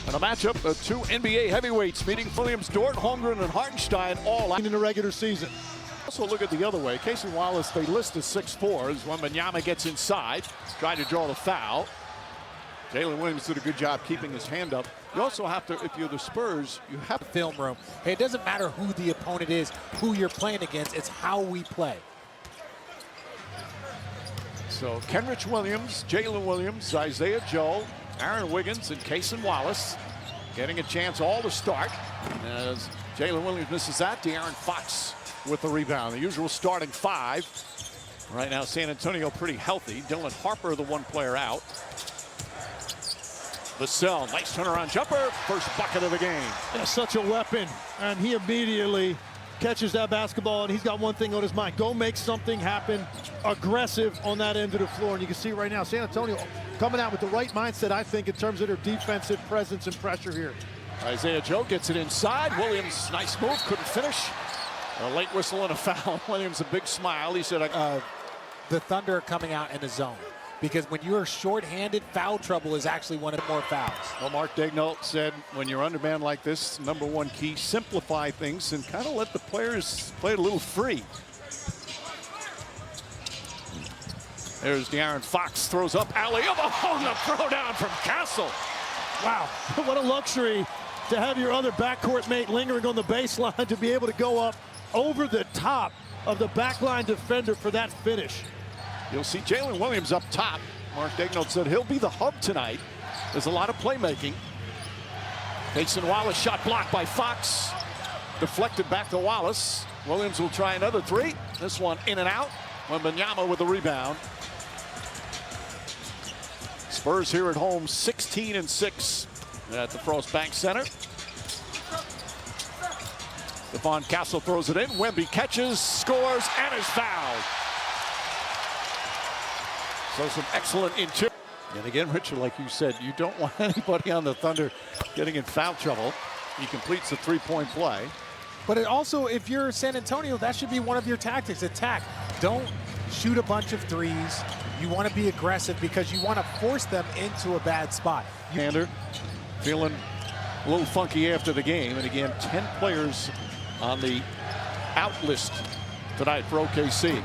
And a matchup of two NBA heavyweights meeting Williams, Dort, Holmgren, and Hartenstein all out in the regular season. Also look at the other way. Casey Wallace, they list as 6'4", as Wembanyama gets inside, trying to draw the foul. Jalen Williams did a good job keeping his hand up. You also have to, if you're the Spurs, you have film room. Hey, it doesn't matter who the opponent is, who you're playing against, it's how we play. So Kenrich Williams, Jalen Williams, Isaiah Joe, Aaron Wiggins, and Casey Wallace getting a chance all to start. As Jalen Williams misses that, De'Aaron Fox with the rebound. The usual starting five. Right now, San Antonio pretty healthy. Dylan Harper, the one player out. Vassell, nice turnaround jumper. First bucket of the game. That's such a weapon. And he immediately catches that basketball, and he's got one thing on his mind. Go make something happen. Aggressive on that end of the floor. And you can see right now, San Antonio coming out with the right mindset, I think, in terms of their defensive presence and pressure here. Isaiah Joe gets it inside. Williams, nice move, couldn't finish. A late whistle and a foul. Williams, a big smile. He said, the Thunder are coming out in the zone. Because when you're short-handed, foul trouble is actually one of the more fouls. Well, Mark Daigneault said, when you're undermanned like this, number one key, simplify things and kind of let the players play it a little free. There's De'Aaron Fox, throws up alley-oop. Oh, the throw down from Castle. Wow, what a luxury to have your other backcourt mate lingering on the baseline to be able to go up over the top of the backline defender for that finish. You'll see Jalen Williams up top. Mark Daigneault said he'll be the hub tonight. There's a lot of playmaking. Casey Wallace shot blocked by Fox. Deflected back to Wallace. Williams will try another three. This one in and out. Wembanyama with the rebound. Spurs here at home, 16-6 at the Frost Bank Center. Stephon Castle throws it in. Wemby catches, scores, and is fouled. So some excellent interior. And again, Richard, like you said, you don't want anybody on the Thunder getting in foul trouble. He completes the three-point play. But it also, if you're San Antonio, that should be one of your tactics. Attack. Don't shoot a bunch of threes. You want to be aggressive because you want to force them into a bad spot. Ander feeling a little funky after the game. And again, 10 players on the out list tonight for OKC.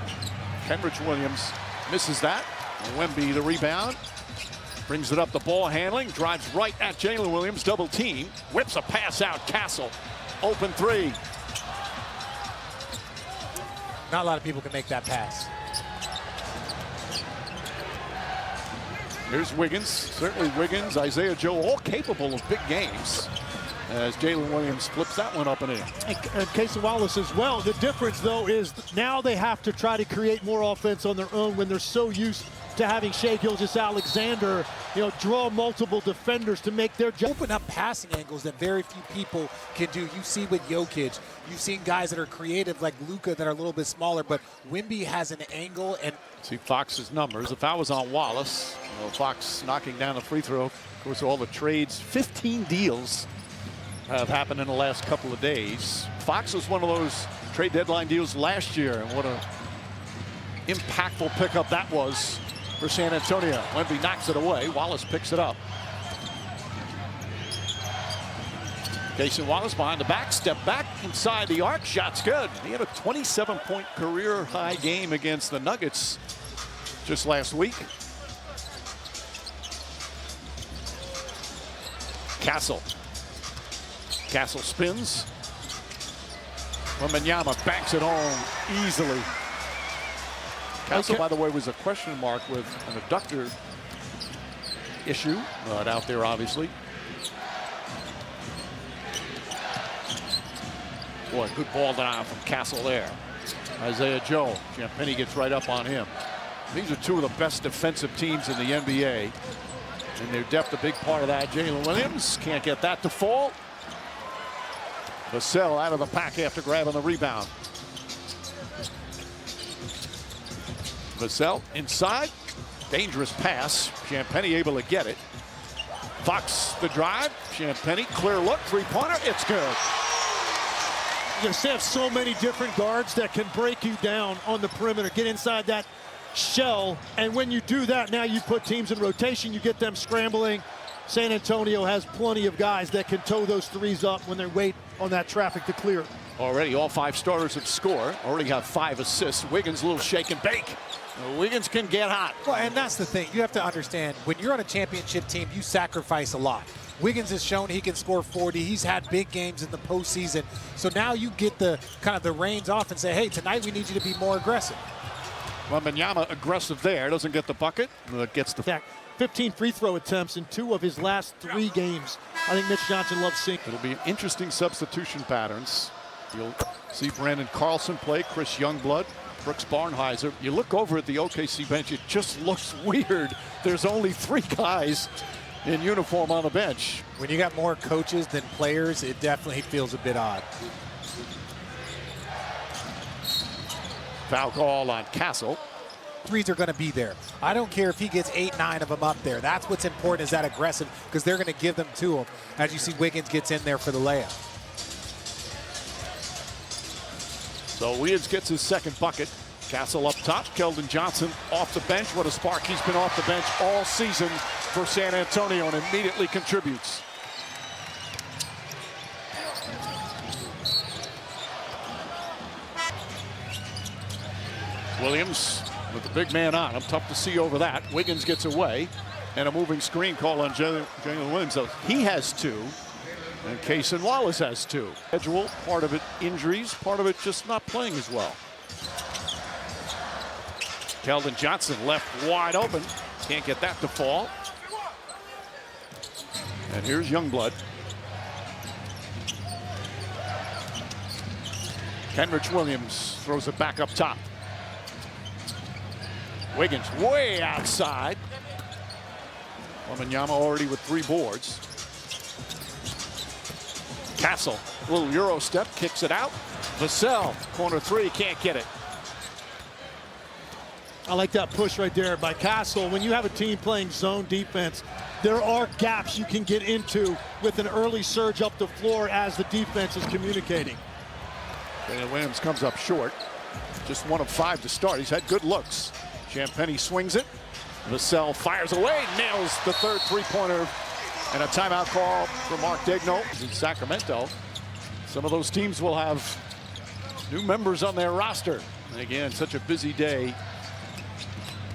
Kenrich Williams misses that. Wemby the rebound. Brings it up, the ball handling. Drives right at Jalen Williams. Double team. Whips a pass out. Castle. Open three. Not a lot of people can make that pass. Here's Wiggins. Certainly Wiggins, Isaiah Joe, all capable of big games. As Jalen Williams flips that one up and in. And Casey Wallace as well. The difference, though, is now they have to try to create more offense on their own when they're so used to having Shai Gilgeous-Alexander, draw multiple defenders to make their job. Open up passing angles that very few people can do. You see with Jokic, you've seen guys that are creative like Luka that are a little bit smaller, but Wemby has an angle. And see Fox's numbers. The foul was on Wallace. Fox knocking down the free throw. Of course, all the trades, 15 deals have happened in the last couple of days. Fox was one of those trade deadline deals last year, and what a impactful pickup that was for San Antonio. Wemby knocks it away. Wallace picks it up. Casey Wallace behind the back, step back inside the arc. Shot's good. He had a 27-point career high game against the Nuggets just last week. Castle spins. Wembanyama banks it home easily. Castle, by the way, was a question mark with an adductor issue. Not out there, obviously. Boy, good ball down from Castle there. Isaiah Joe. Champagnie gets right up on him. These are two of the best defensive teams in the NBA. And their depth, a big part of that. Jalen Williams can't get that to fall. Vassell out of the pack after grabbing the rebound. Vassell inside. Dangerous pass. Champagnie able to get it. Fox the drive. Champagnie, clear look, three-pointer. It's good. You just have so many different guards that can break you down on the perimeter, get inside that shell, and when you do that, now you put teams in rotation, you get them scrambling. San Antonio has plenty of guys that can toe those threes up when they wait on that traffic to clear. Already all 5 starters have scored. Already got 5 assists. Wiggins a little shake and bake. Wiggins can get hot. Well, and that's the thing. You have to understand, when you're on a championship team, you sacrifice a lot. Wiggins has shown he can score 40. He's had big games in the postseason. So now you get the kind of the reins off and say, hey, tonight we need you to be more aggressive. Wembanyama aggressive there. Doesn't get the bucket. But gets the... 15 free throw attempts in 2 of his last 3 games. I think Mitch Johnson loves seeing. It'll be interesting substitution patterns. You'll see Brandon Carlson play, Chris Youngblood, Brooks Barnheiser. You look over at the OKC bench, it just looks weird. There's only 3 guys in uniform on the bench. When you got more coaches than players, it definitely feels a bit odd. Foul call on Castle. Threes are going to be there. I don't care if he gets 8, 9 of them up there. That's what's important, is that aggressive, because they're going to give them to him. As you see, Wiggins gets in there for the layup. So Wiggins gets his second bucket. Castle up top. Keldon Johnson off the bench. What a spark. He's been off the bench all season for San Antonio and immediately contributes. Williams with the big man on him. Tough to see over that. Wiggins gets away. And a moving screen call on Jalen Williams. So he has 2. And Cason Wallace has 2. Schedule, part of it injuries, part of it just not playing as well. Keldon Johnson left wide open. Can't get that to fall. And here's Youngblood. Kenrich Williams throws it back up top. Wiggins way outside. Wembanyama already with 3 boards. Castle, a little Euro step, kicks it out. Vassell, corner 3, can't get it. I like that push right there by Castle. When you have a team playing zone defense, there are gaps you can get into with an early surge up the floor as the defense is communicating. Jalen Williams comes up short. Just 1 of 5 to start. He's had good looks. Champagnie swings it. Vassell fires away, nails the 3rd three-pointer. And a timeout call for Mark Daigneault in Sacramento. Some of those teams will have new members on their roster. And again, such a busy day.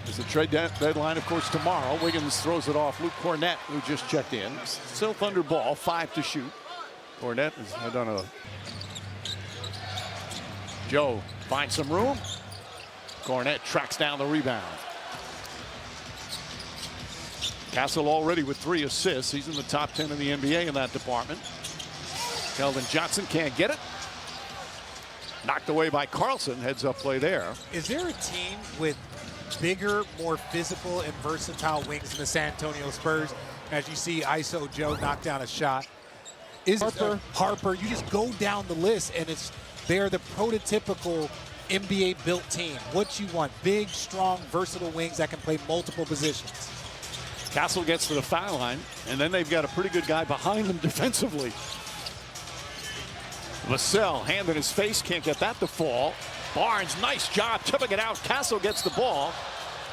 There's the trade deadline, of course, tomorrow. Wiggins throws it off. Luke Cornett, who just checked in. Still Thunder ball, 5 to shoot. Cornett has done a... Joe finds some room. Cornett tracks down the rebound. Castle already with 3 assists. He's in the top 10 in the NBA in that department. Keldon Johnson can't get it. Knocked away by Carlson. Heads up play there. Is there a team with bigger, more physical and versatile wings than the San Antonio Spurs? As you see ISO Joe knock down a shot. Is Harper, you just go down the list and they're the prototypical NBA built team. What you want, big, strong, versatile wings that can play multiple positions. Castle gets to the foul line, and then they've got a pretty good guy behind them defensively. Vassell, hand in his face, can't get that to fall. Barnes, nice job tipping it out. Castle gets the ball,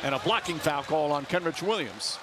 and a blocking foul call on Kenrich Williams.